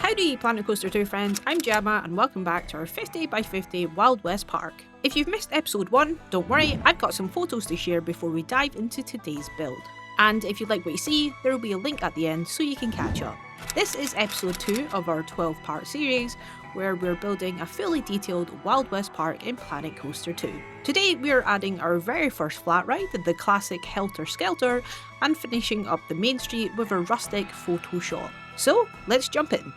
Howdy Planet Coaster 2 friends, I'm Gemma and welcome back to our 50 by 50 Wild West Park. If you've missed episode 1, don't worry, I've got some photos to share before we dive into today's build. And if you like what you see, there will be a link at the end so you can catch up. This is episode 2 of our 12-part series, where we're building a fully detailed Wild West Park in Planet Coaster 2. Today we're adding our very first flat ride, the classic Helter Skelter, and finishing up the main street with a rustic photo shop. So let's jump in.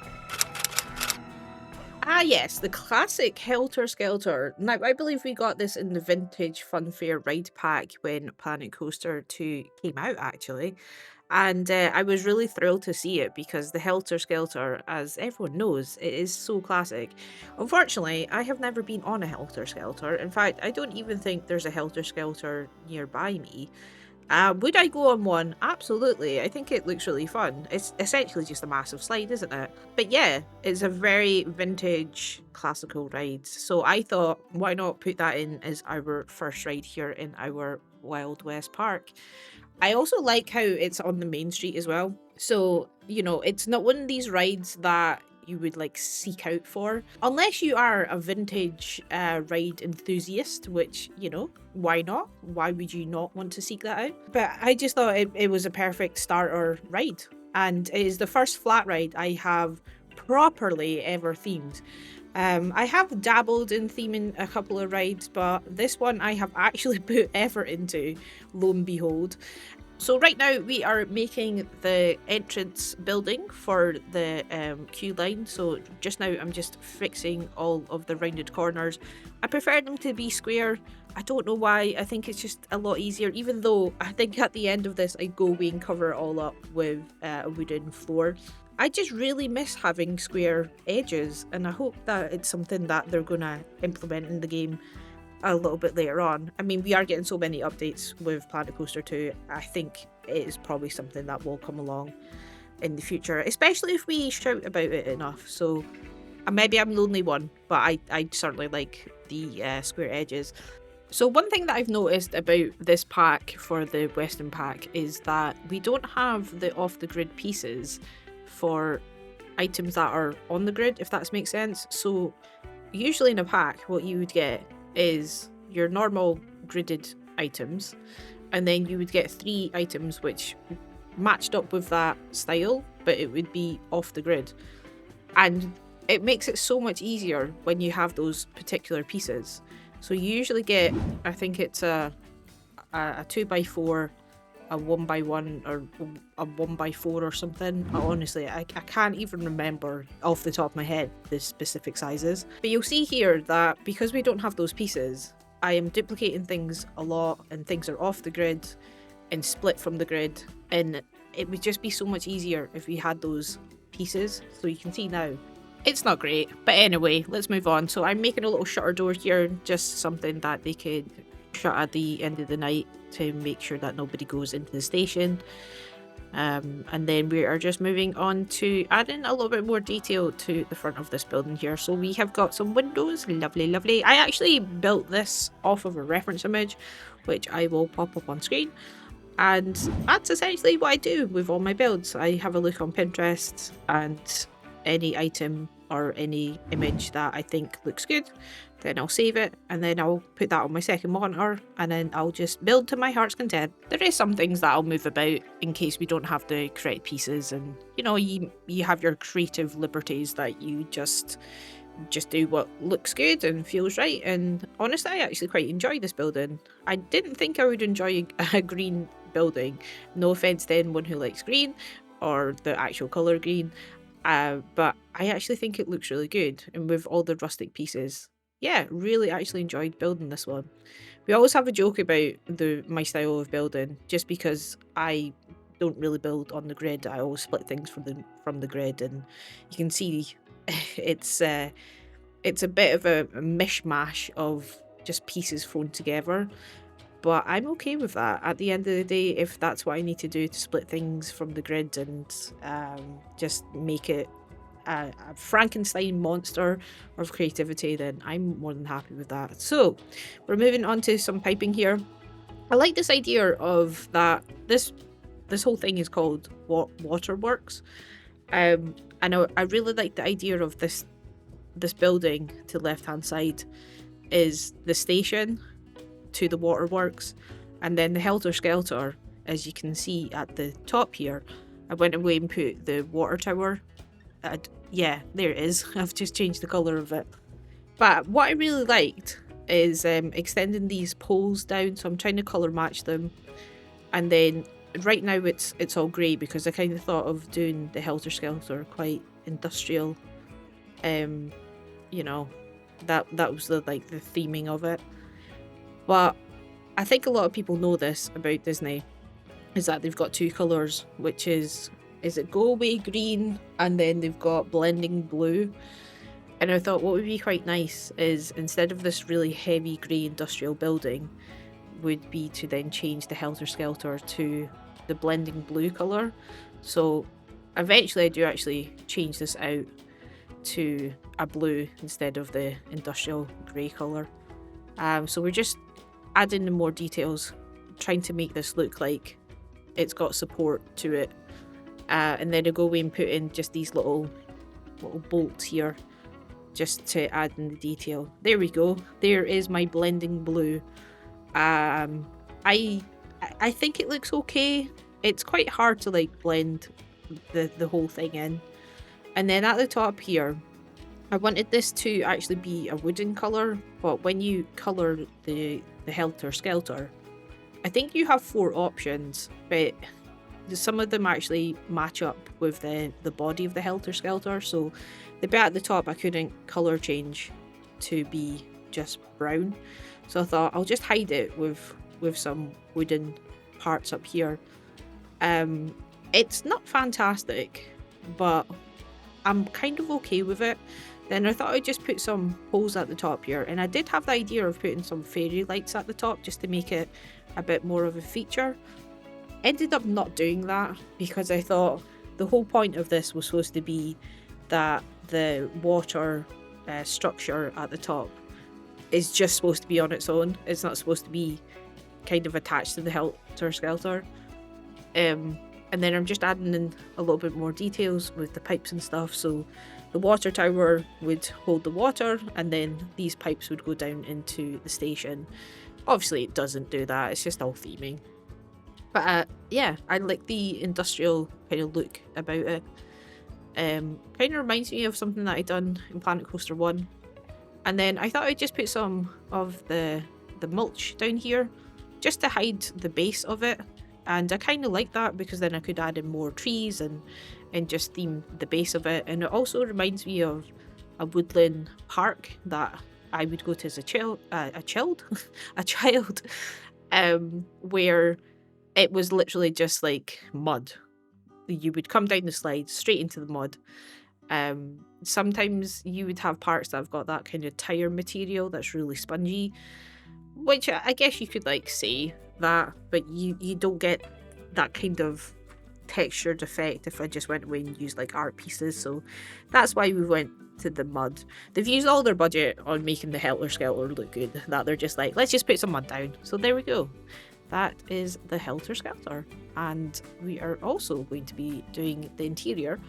Ah yes, the classic Helter Skelter. Now I believe we got this in the vintage Funfair ride pack when Planet Coaster 2 came out actually. And I was really thrilled to see it because the Helter Skelter, as everyone knows, it is so classic. Unfortunately, I have never been on a Helter Skelter. In fact, I don't even think there's a Helter Skelter nearby me. Would I go on one? Absolutely. I think it looks really fun. It's essentially just a massive slide, isn't it? But yeah, it's a very vintage classical ride. So I thought, why not put that in as our first ride here in our Wild West Park? I also like how it's on the main street as well. So, you know, it's not one of these rides that you would like seek out for. Unless you are a vintage ride enthusiast, which, you know, why not? Why would you not want to seek that out? But I just thought it was a perfect starter ride. And it is the first flat ride I have properly ever themed. I have dabbled in theming a couple of rides, but this one I have actually put effort into, lo and behold. So right now we are making the entrance building for the queue line. So just now I'm just fixing all of the rounded corners. I prefer them to be square. I don't know why. I think it's just a lot easier, even though I think at the end of this I go away and cover it all up with a wooden floor. I just really miss having square edges, and I hope that it's something that they're going to implement in the game a little bit later on. I mean, we are getting so many updates with Planet Coaster 2. I think it is probably something that will come along in the future, especially if we shout about it enough. So maybe I'm the only one, but I certainly like the square edges. So one thing that I've noticed about this pack for the Western pack is that we don't have the off-the-grid pieces for items that are on the grid, if that makes sense. So usually in a pack, what you would get is your normal gridded items, and then you would get 3 items which matched up with that style, but it would be off the grid. And it makes it so much easier when you have those particular pieces. So you usually get, I think it's a 2x4, a 1x1, or a 1x4 or something. Honestly, I can't even remember off the top of my head the specific sizes. But you'll see here that because we don't have those pieces, I am duplicating things a lot, and things are off the grid and split from the grid, and it would just be so much easier if we had those pieces. So you can see now it's not great, but anyway, let's move on. So I'm making a little shutter door here, just something that they could shut at the end of the night to make sure that nobody goes into the station. And then we are just moving on to adding a little bit more detail to the front of this building here. So we have got some windows, lovely. I actually built this off of a reference image, which I will pop up on screen. And that's essentially what I do with all my builds. I have a look on Pinterest, and any item or any image that I think looks good, then I'll save it, and then I'll put that on my second monitor, and then I'll just build to my heart's content. There is some things that I'll move about in case we don't have the correct pieces, and you know, you have your creative liberties that you just do what looks good and feels right. And honestly, I actually quite enjoy this building. I didn't think I would enjoy a green building. No offense to anyone who likes green or the actual color green. But I actually think it looks really good, and with all the rustic pieces, yeah, really actually enjoyed building this one. We always have a joke about my style of building, just because I don't really build on the grid. I always split things from the grid, and you can see it's a bit of a mishmash of just pieces thrown together. But I'm okay with that. At the end of the day, if that's what I need to do to split things from the grid and just make it a Frankenstein monster of creativity, then I'm more than happy with that. So we're moving on to some piping here. I like this idea of that this whole thing is called Waterworks. And I really like the idea of this building to the left hand side is the station to the waterworks, and then the Helter Skelter, as you can see at the top here. I went away and put the water tower. Yeah, there it is. I've just changed the colour of it. But what I really liked is extending these poles down, so I'm trying to colour match them. And then right now it's all grey because I kind of thought of doing the Helter Skelter quite industrial. You know, that was the theming of it. But I think a lot of people know this about Disney, is that they've got two colours, which is it go away green, and then they've got blending blue. And I thought what would be quite nice is, instead of this really heavy grey industrial building, would be to then change the Helter Skelter to the blending blue colour. So eventually I do actually change this out to a blue instead of the industrial grey colour. So we're just adding in more details, trying to make this look like it's got support to it. And then I go away and put in just these little bolts here, just to add in the detail. There we go. There is my blending blue. I think it looks okay. It's quite hard to blend the whole thing in. And then at the top here, I wanted this to actually be a wooden colour, but when you colour the Helter Skelter, I think you have 4 options, but some of them actually match up with the body of the Helter Skelter. So the bit at the top I couldn't colour change to be just brown, so I thought I'll just hide it with some wooden parts up here. It's not fantastic, but I'm kind of okay with it. Then I thought I'd just put some holes at the top here, and I did have the idea of putting some fairy lights at the top just to make it a bit more of a feature. Ended up not doing that because I thought the whole point of this was supposed to be that the water structure at the top is just supposed to be on its own. It's not supposed to be kind of attached to the Helter Skelter. And then I'm just adding in a little bit more details with the pipes and stuff. So the water tower would hold the water, and then these pipes would go down into the station. Obviously it doesn't do that, it's just all theming. But yeah, I like the industrial kind of look about it. Kind of reminds me of something that I done in Planet Coaster 1. And then I thought I'd just put some of the mulch down here just to hide the base of it. And I kind of like that because then I could add in more trees and just theme the base of it. And it also reminds me of a woodland park that I would go to as a child, where it was literally just like mud. You would come down the slide straight into the mud. Sometimes you would have parts that have got that kind of tire material that's really spongy, which I guess you could say that, but you don't get that kind of textured effect if I just went away and used art pieces. So that's why we went to the mud. They've used all their budget on making the Helter Skelter look good, that they're just let's just put some mud down. So there we go. That is the Helter Skelter, and we are also going to be doing the interior.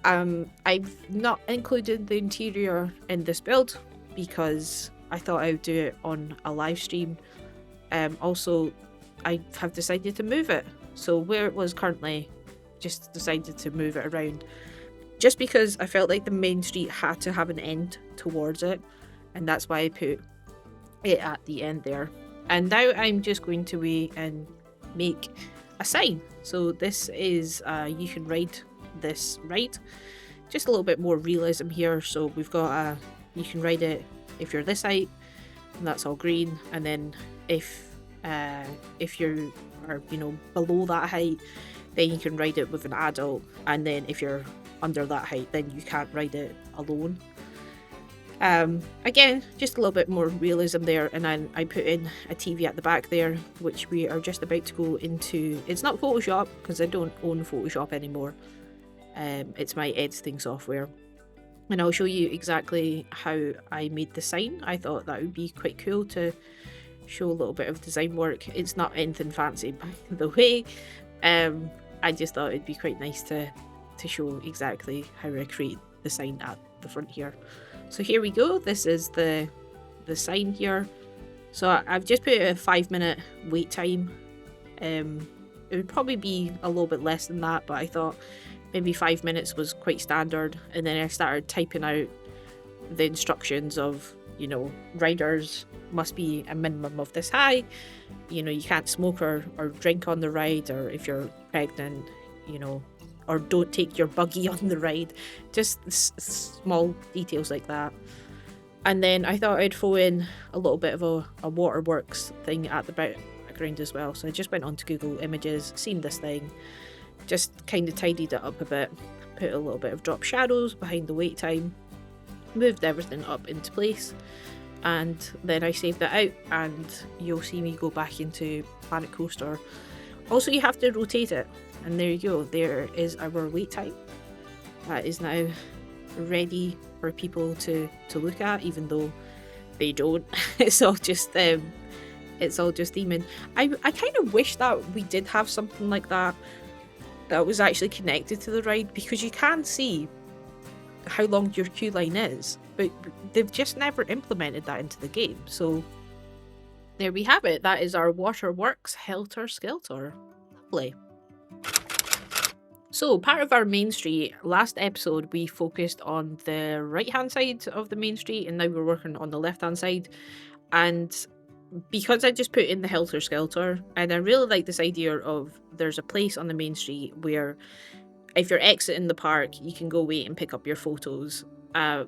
I've not included the interior in this build because I thought I would do it on a live stream. Also, I have decided to move it. So where it was currently, just decided to move it around. Just because I felt like the main street had to have an end towards it. And that's why I put it at the end there. And now I'm just going to wait and make a sign. So this is, you can ride this ride. Just a little bit more realism here. So we've got you can ride it if you're this height, and that's all green. And then if you are below that height, then you can ride it with an adult. And then if you're under that height, then you can't ride it alone. Again, just a little bit more realism there, and then I put in a TV at the back there, which we are just about to go into. It's not Photoshop because I don't own Photoshop anymore. It's my editing software, and I'll show you exactly how I made the sign. I thought that would be quite cool to show a little bit of design work. It's not anything fancy, by the way. I just thought it'd be quite nice to to show exactly how I create the sign at the front here. So here we go. This is the sign here. So I've just put a 5-minute wait time. It would probably be a little bit less than that, but I thought maybe 5 minutes was quite standard. And then I started typing out the instructions of, you know, riders must be a minimum of this high. You know, you can't smoke or drink on the ride, or if you're pregnant, you know, or don't take your buggy on the ride. Just small details like that. And then I thought I'd throw in a little bit of a waterworks thing at the background as well. So I just went onto Google Images, seen this thing, just kind of tidied it up a bit, put a little bit of drop shadows behind the wait time, moved everything up into place, and then I saved it out, and you'll see me go back into Planet Coaster. Also, you have to rotate it, and there you go. There is our wait time. That is now ready for people to look at, even though they don't. It's all just theming. I kind of wish that we did have something like that was actually connected to the ride, because you can see how long your queue line is, but they've just never implemented that into the game. So there we have it. That is our Waterworks Helter Skelter. Lovely. So part of our main street, last episode we focused on the right hand side of the main street, and now we're working on the left hand side. And because I just put in the Helter Skelter, and I really like this idea of there's a place on the main street where if you're exiting the park, you can go wait and pick up your photos.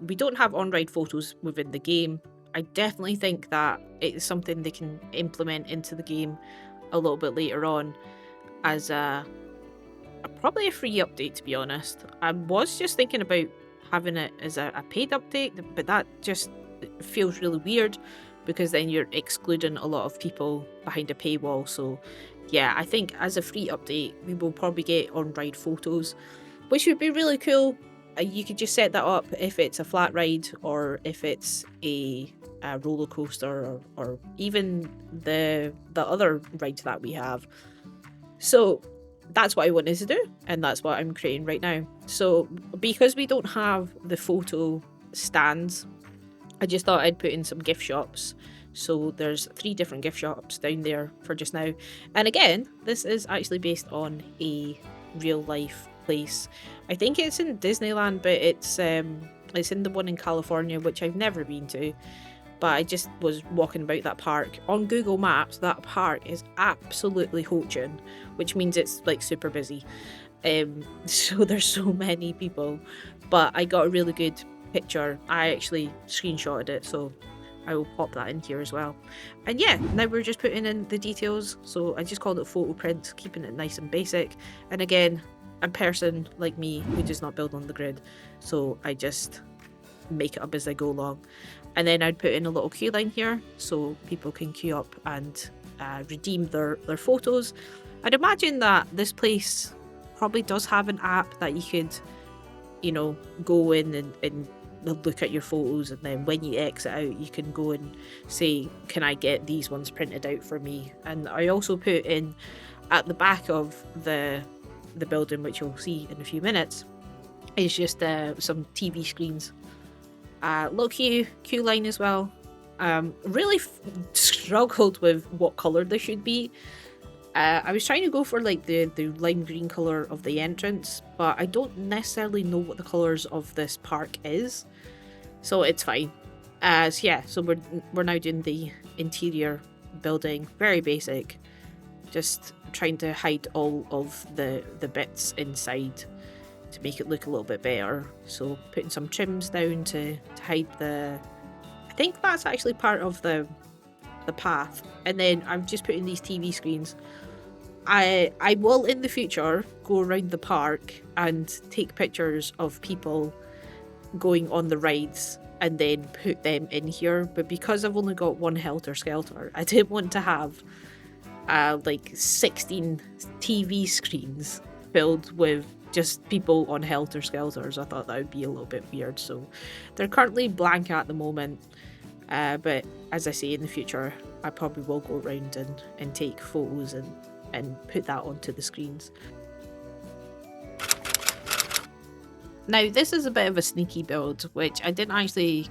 We don't have on-ride photos within the game. I definitely think that it is something they can implement into the game a little bit later on as probably a free update, to be honest. I was just thinking about having it as a paid update, but that just feels really weird, because then you're excluding a lot of people behind a paywall. So yeah, I think as a free update, we will probably get on-ride photos, which would be really cool. You could just set that up if it's a flat ride, or if it's a roller coaster, or even the other rides that we have. So that's what I wanted to do, and that's what I'm creating right now. So because we don't have the photo stands, I just thought I'd put in some gift shops. So there's 3 different gift shops down there for just now. And again, this is actually based on a real life place. I think it's in Disneyland, but it's in the one in California, which I've never been to. But I just was walking about that park. On Google Maps, that park is absolutely hoochin', which means it's like super busy. So there's so many people. But I got a really good picture. I actually screenshotted it, so I will pop that in here as well. And yeah, now we're just putting in the details. So I just called it photo print, keeping it nice and basic. And again, a person like me who does not build on the grid, so I just make it up as I go along. And then I'd put in a little queue line here so people can queue up and redeem their photos. I'd imagine that this place probably does have an app that you could, you know, go in and look at your photos, and then when you exit out, you can go and say, can I get these ones printed out for me? And I also put in at the back of the building, which you'll see in a few minutes, is just some TV screens. Little queue line as well. Really struggled with what colour they should be. I was trying to go for like the lime green colour of the entrance, but I don't necessarily know what the colours of this park is, so it's fine. So yeah, so we're now doing the interior building, very basic, just trying to hide all of the bits inside to make it look a little bit better. So putting some trims down to hide I think that's actually part of the path. And then I'm just putting these TV screens. I will in the future go around the park and take pictures of people going on the rides and then put them in here, but because I've only got one Helter Skelter, I didn't want to have like 16 TV screens filled with just people on Helter Skelters. I thought that would be a little bit weird, so they're currently blank at the moment, but as I say, in the future I probably will go around and take photos and put that onto the screens. Now, this is a bit of a sneaky build, which I didn't actually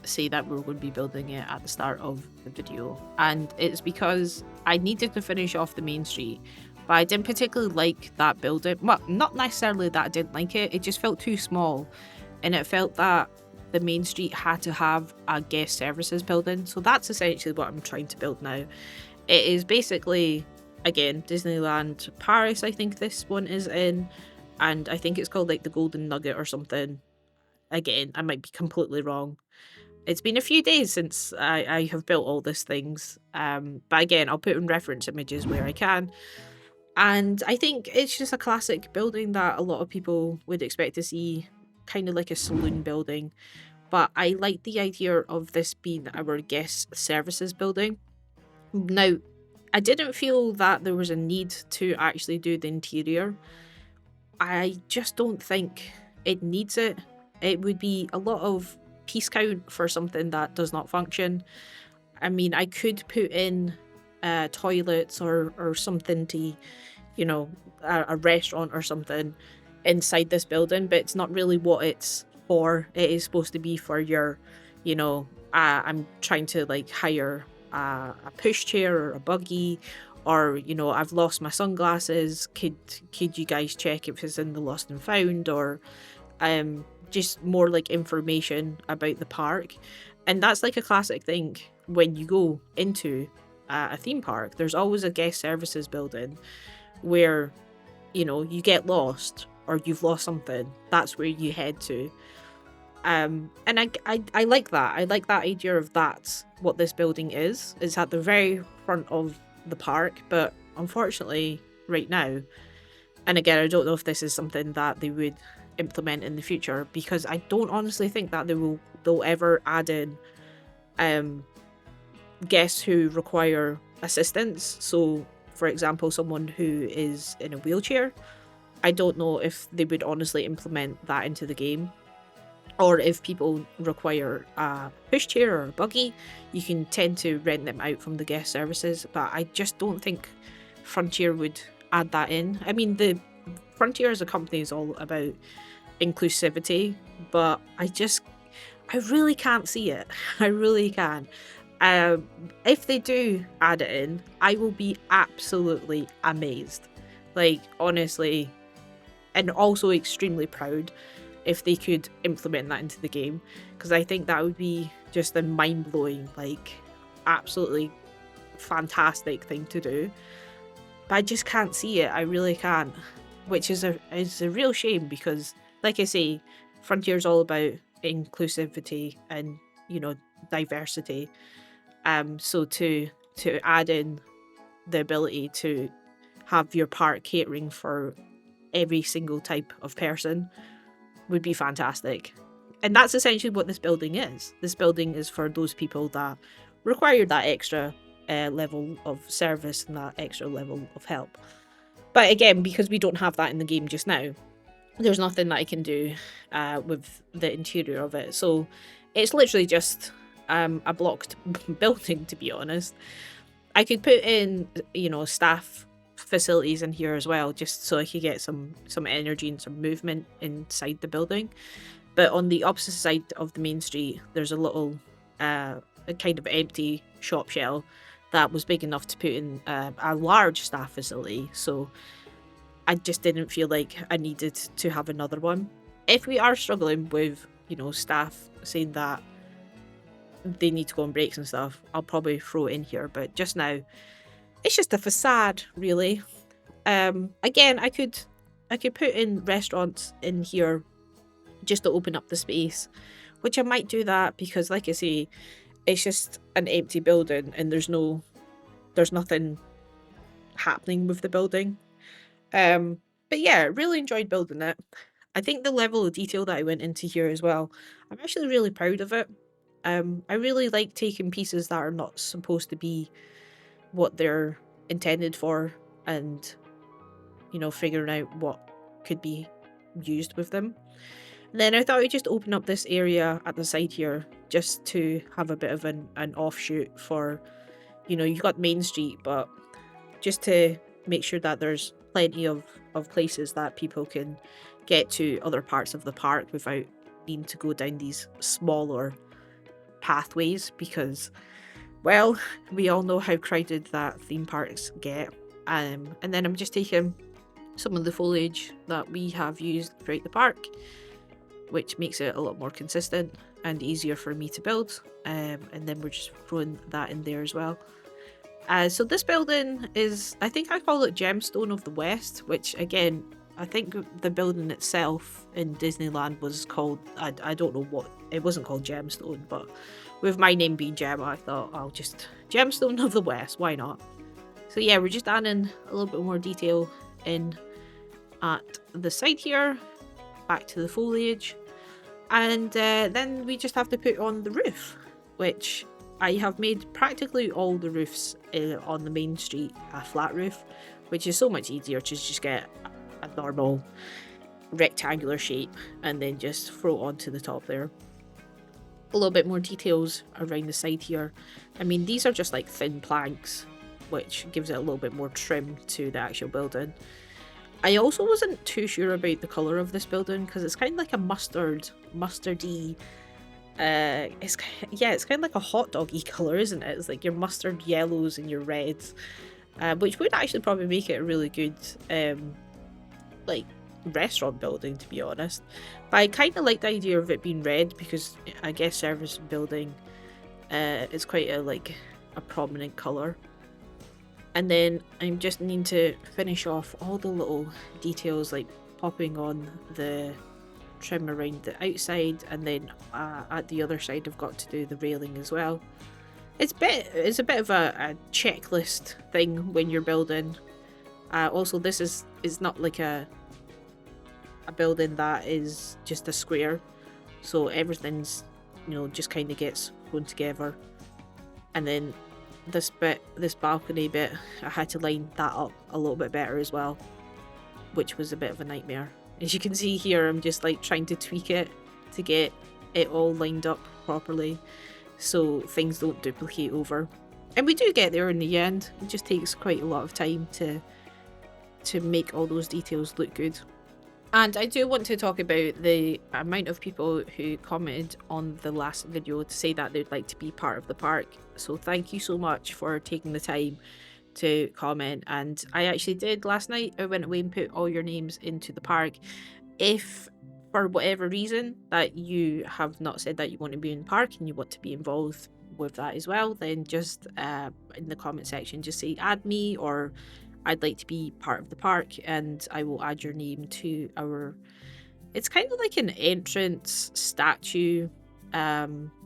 say that we were going to be building it at the start of the video. And it's because I needed to finish off the main street, but I didn't particularly like that building. Well, not necessarily that I didn't like it, it just felt too small. And it felt that the main street had to have a guest services building. So that's essentially what I'm trying to build now. It is basically, again, Disneyland Paris, I think this one is in. And I think it's called like the Golden Nugget or something. Again, I might be completely wrong. It's been a few days since I have built all these things. But again, I'll put in reference images where I can. And I think it's just a classic building that a lot of people would expect to see, kind of like a saloon building. But I like the idea of this being our guest services building. Now, I didn't feel that there was a need to actually do the interior. I just don't think it needs it. It would be a lot of piece count for something that does not function. I mean, I could put in toilets or something to, you know, a restaurant or something inside this building, but it's not really what it's for. It is supposed to be for your, you know, I'm trying to like hire a pushchair or a buggy, or you know, I've lost my sunglasses. Could you guys check if it's in the lost and found, or just more like information about the park. And that's like a classic thing when you go into a theme park. There's always a guest services building where, you know, you get lost or you've lost something. That's where you head to. And I like that. I like that idea of that's what this building is. It's at the very front of the park, but unfortunately, right now, and again, I don't know if this is something that they would implement in the future, because I don't honestly think that they'll ever add in guests who require assistance. So, for example, someone who is in a wheelchair. I don't know if they would honestly implement that into the game. Or if people require a pushchair or a buggy, you can tend to rent them out from the guest services. But I just don't think Frontier would add that in. I mean, the Frontier as a company is all about inclusivity, but I really can't see it. I really can. If they do add it in, I will be absolutely amazed. Like, honestly, and also extremely proud if they could implement that into the game, because I think that would be just a mind-blowing, like, absolutely fantastic thing to do. But I just can't see it. I really can't, which is a real shame, because, like I say, Frontier's all about inclusivity and, you know, diversity. So to add in the ability to have your park catering for every single type of person would be fantastic. And that's essentially what this building is. This building is for those people that require that extra level of service and that extra level of help. But again, because we don't have that in the game just now, there's nothing that I can do with the interior of it. So it's literally just a blocked building, to be honest. I could put in, you know, staff facilities in here as well, just so I could get some energy and some movement inside the building. But on the opposite side of the main street, there's a little a kind of empty shop shell that was big enough to put in a large staff facility. So I just didn't feel like I needed to have another one. If we are struggling with, you know, staff saying that they need to go on breaks and stuff, I'll probably throw it in here. But just now, it's just a facade, really. Again, I could put in restaurants in here just to open up the space, which I might do that, because, like I say, it's just an empty building and there's nothing happening with the building. But yeah, really enjoyed building it. I think the level of detail that I went into here as well, I'm actually really proud of it. I really like taking pieces that are not supposed to be what they're intended for, and, you know, figuring out what could be used with them. And then I thought I'd just open up this area at the side here just to have a bit of an offshoot for, you know, you've got Main Street, but just to make sure that there's plenty of places that people can get to other parts of the park without needing to go down these smaller pathways because, well, we all know how crowded that theme parks get. And then I'm just taking some of the foliage that we have used throughout the park, which makes it a lot more consistent and easier for me to build. And then we're just throwing that in there as well. So this building is, I think I call it Gemstone of the West, which again, I think the building itself in Disneyland was called, I don't know what, it wasn't called Gemstone, but with my name being Gemma, I thought I'll just, Gemstone of the West, why not? So yeah, we're just adding a little bit more detail in at the side here, back to the foliage. And then we just have to put on the roof, which I have made practically all the roofs on the main street a flat roof, which is so much easier to just get a normal rectangular shape and then just throw it onto the top there. A little bit more details around the side here. I mean, these are just like thin planks, which gives it a little bit more trim to the actual building. I also wasn't too sure about the colour of this building because it's kind of like a mustardy. It's kind of like a hot doggy colour, isn't it? It's like your mustard yellows and your reds, which would actually probably make it a really good like restaurant building, to be honest. But I kind of like the idea of it being red because I guess service building is quite a prominent colour. And then I'm just needing to finish off all the little details, like popping on the trim around the outside, and then at the other side I've got to do the railing as well. It's a bit of a checklist thing when you're building. Also, this is not like a building that is just a square, so everything's, you know, just kind of gets thrown together. And then this balcony bit, I had to line that up a little bit better as well, which was a bit of a nightmare. As you can see here, I'm just like trying to tweak it to get it all lined up properly so things don't duplicate over. And we do get there in the end. It just takes quite a lot of time to make all those details look good. And I do want to talk about the amount of people who commented on the last video to say that they'd like to be part of the park. So thank you so much for taking the time to comment. And I actually did last night. I went away and put all your names into the park. If for whatever reason that you have not said that you want to be in the park and you want to be involved with that as well, then just in the comment section just say add me, or I'd like to be part of the park, and I will add your name to our, it's kind of like an entrance statue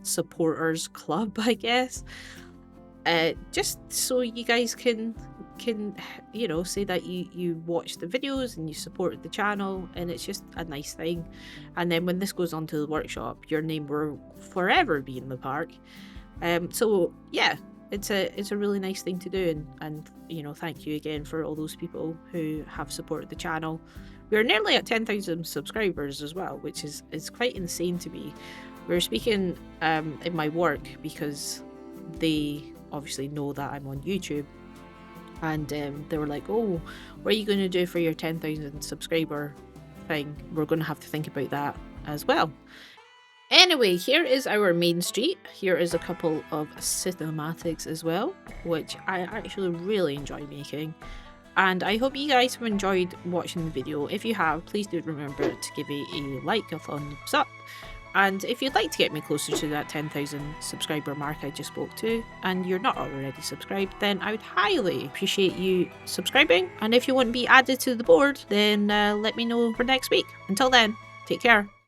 supporters club, I guess. Just so you guys can you know, say that you watch the videos and you support the channel, and it's just a nice thing. And then when this goes on to the workshop, your name will forever be in the park. So yeah, it's a really nice thing to do, and you know, thank you again for all those people who have supported the channel. We're nearly at 10,000 subscribers as well, which is quite insane to me. We're speaking in my work because they obviously know that I'm on YouTube, and they were like, oh, what are you going to do for your 10,000 subscriber thing? We're going to have to think about that as well. Anyway, here is our main street. Here is a couple of cinematics as well, which I actually really enjoy making. And I hope you guys have enjoyed watching the video. If you have, please do remember to give it a like, a thumbs up. And if you'd like to get me closer to that 10,000 subscriber mark I just spoke to, and you're not already subscribed, then I would highly appreciate you subscribing. And if you want to be added to the board, then let me know for next week. Until then, take care.